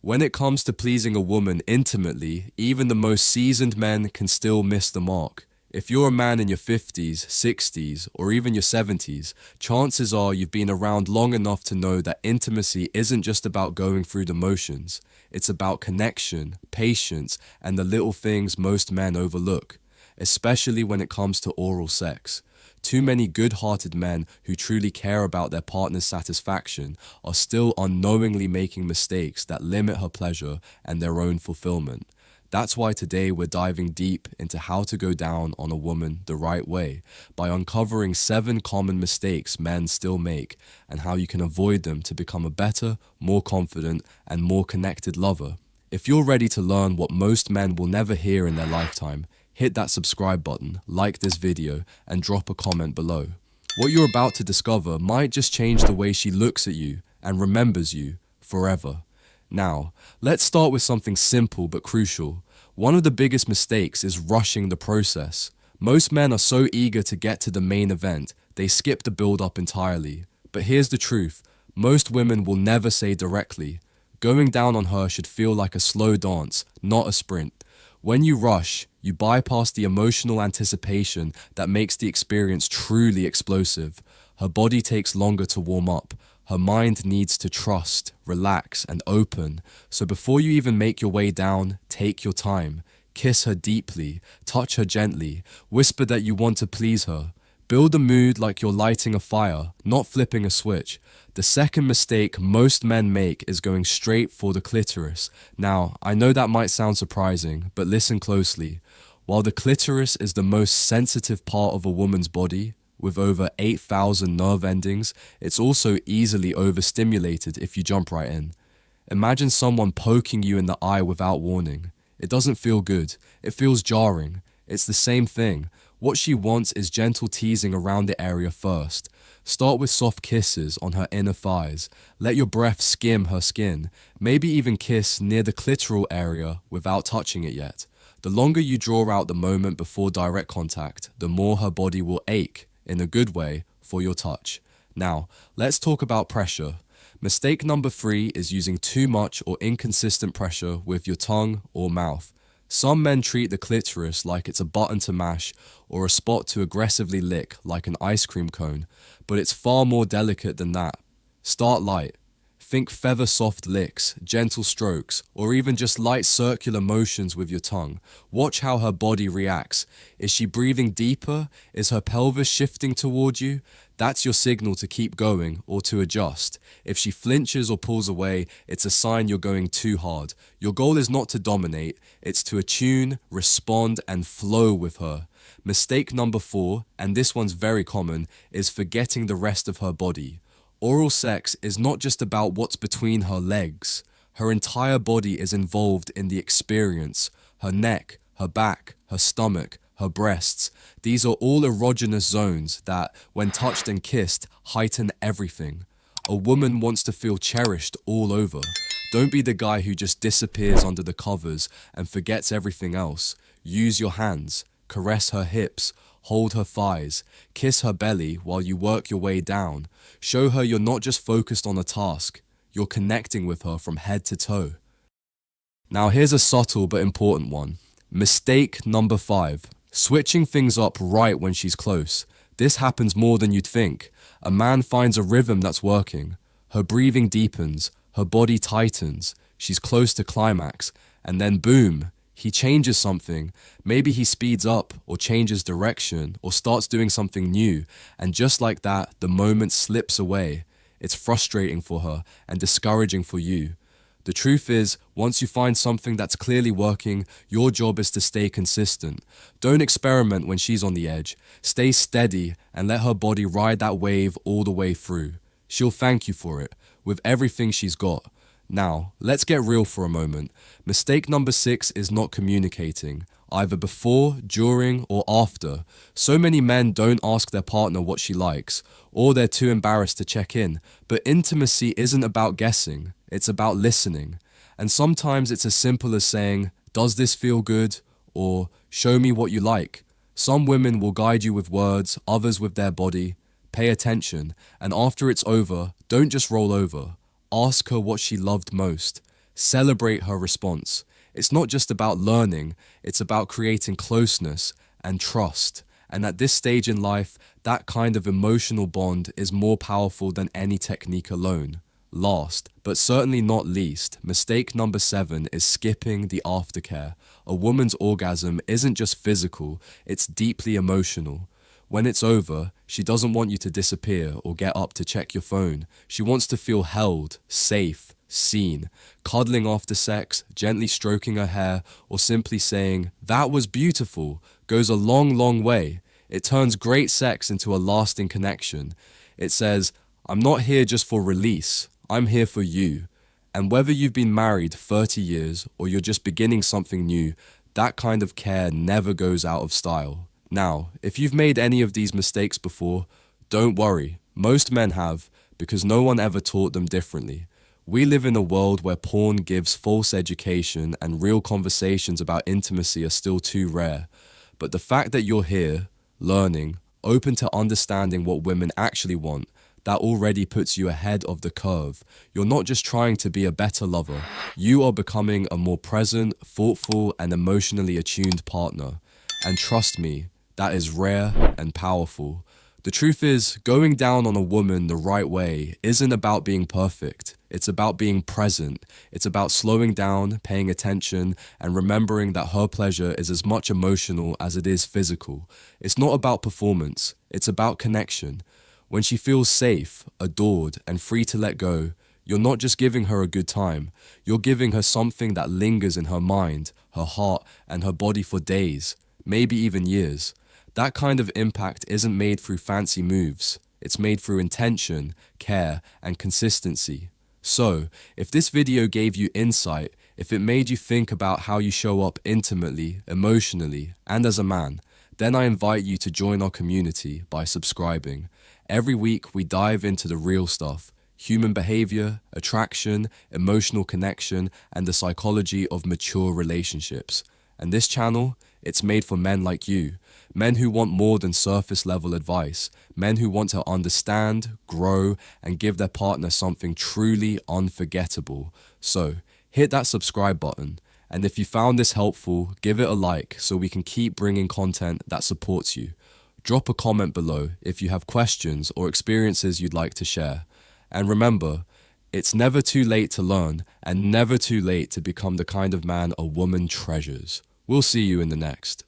When it comes to pleasing a woman intimately, even the most seasoned men can still miss the mark. If you're a man in your 50s, 60s, or even your 70s, chances are you've been around long enough to know that intimacy isn't just about going through the motions. It's about connection, patience, and the little things most men overlook, especially when it comes to oral sex. Too many good-hearted men who truly care about their partner's satisfaction are still unknowingly making mistakes that limit her pleasure and their own fulfillment. That's why today we're diving deep into how to go down on a woman the right way by uncovering 7 common mistakes men still make and how you can avoid them to become a better, more confident, and more connected lover. If you're ready to learn what most men will never hear in their lifetime, hit that subscribe button, like this video, and drop a comment below. What you're about to discover might just change the way she looks at you and remembers you forever. Now, let's start with something simple but crucial. One of the biggest mistakes is rushing the process. Most men are so eager to get to the main event, they skip the build-up entirely. But here's the truth, most women will never say directly. Going down on her should feel like a slow dance, not a sprint. When you rush, you bypass the emotional anticipation that makes the experience truly explosive. Her body takes longer to warm up. Her mind needs to trust, relax, and open. So before you even make your way down, take your time. Kiss her deeply, touch her gently, whisper that you want to please her. Build a mood like you're lighting a fire, not flipping a switch. The second mistake most men make is going straight for the clitoris. Now, I know that might sound surprising, but listen closely. While the clitoris is the most sensitive part of a woman's body, with over 8,000 nerve endings, it's also easily overstimulated if you jump right in. Imagine someone poking you in the eye without warning. It doesn't feel good. It feels jarring. It's the same thing. What she wants is gentle teasing around the area first. Start with soft kisses on her inner thighs. Let your breath skim her skin. Maybe even kiss near the clitoral area without touching it yet. The longer you draw out the moment before direct contact, the more her body will ache, in a good way, for your touch. Now, let's talk about pressure. Mistake number 3 is using too much or inconsistent pressure with your tongue or mouth. Some men treat the clitoris like it's a button to mash or a spot to aggressively lick like an ice cream cone, but it's far more delicate than that. Start light. Think feather-soft licks, gentle strokes, or even just light circular motions with your tongue. Watch how her body reacts. Is she breathing deeper? Is her pelvis shifting toward you? That's your signal to keep going or to adjust. If she flinches or pulls away, it's a sign you're going too hard. Your goal is not to dominate, it's to attune, respond, and flow with her. Mistake number 4, and this one's very common, is forgetting the rest of her body. Oral sex is not just about what's between her legs. Her entire body is involved in the experience. Her neck, her back, her stomach, her breasts. These are all erogenous zones that, when touched and kissed, heighten everything. A woman wants to feel cherished all over. Don't be the guy who just disappears under the covers and forgets everything else. Use your hands. Caress her hips. Hold her thighs, kiss her belly while you work your way down. Show her you're not just focused on a task, you're connecting with her from head to toe. Now here's a subtle but important one. Mistake number 5, switching things up right when she's close. This happens more than you'd think. A man finds a rhythm that's working. Her breathing deepens, her body tightens, she's close to climax, and then boom, he changes something. Maybe he speeds up or changes direction or starts doing something new. And just like that, the moment slips away. It's frustrating for her and discouraging for you. The truth is, once you find something that's clearly working, your job is to stay consistent. Don't experiment when she's on the edge. Stay steady and let her body ride that wave all the way through. She'll thank you for it, with everything she's got. Now, let's get real for a moment. Mistake number 6 is not communicating, either before, during, or after. So many men don't ask their partner what she likes, or they're too embarrassed to check in. But intimacy isn't about guessing, it's about listening. And sometimes it's as simple as saying, "Does this feel good?" or "Show me what you like." Some women will guide you with words, others with their body. Pay attention, and after it's over, don't just roll over. Ask her what she loved most. Celebrate her response. It's not just about learning, it's about creating closeness and trust. And at this stage in life, that kind of emotional bond is more powerful than any technique alone. Last, but certainly not least, mistake number 7 is skipping the aftercare. A woman's orgasm isn't just physical, it's deeply emotional. When it's over, she doesn't want you to disappear or get up to check your phone. She wants to feel held, safe, seen. Cuddling after sex, gently stroking her hair, or simply saying, "That was beautiful," goes a long, long way. It turns great sex into a lasting connection. It says, "I'm not here just for release, I'm here for you." And whether you've been married 30 years or you're just beginning something new, that kind of care never goes out of style. Now, if you've made any of these mistakes before, don't worry. Most men have, because no one ever taught them differently. We live in a world where porn gives false education and real conversations about intimacy are still too rare. But the fact that you're here, learning, open to understanding what women actually want, that already puts you ahead of the curve. You're not just trying to be a better lover, you are becoming a more present, thoughtful, and emotionally attuned partner. And trust me, that is rare and powerful. The truth is, going down on a woman the right way isn't about being perfect. It's about being present. It's about slowing down, paying attention, and remembering that her pleasure is as much emotional as it is physical. It's not about performance. It's about connection. When she feels safe, adored, and free to let go, you're not just giving her a good time. You're giving her something that lingers in her mind, her heart, and her body for days, maybe even years. That kind of impact isn't made through fancy moves. It's made through intention, care, and consistency. So, if this video gave you insight, if it made you think about how you show up intimately, emotionally, and as a man, then I invite you to join our community by subscribing. Every week we dive into the real stuff: human behavior, attraction, emotional connection, and the psychology of mature relationships. And this channel, it's made for men like you, men who want more than surface level advice, men who want to understand, grow, and give their partner something truly unforgettable. So, hit that subscribe button. And if you found this helpful, give it a like so we can keep bringing content that supports you. Drop a comment below if you have questions or experiences you'd like to share. And remember, it's never too late to learn and never too late to become the kind of man a woman treasures. We'll see you in the next.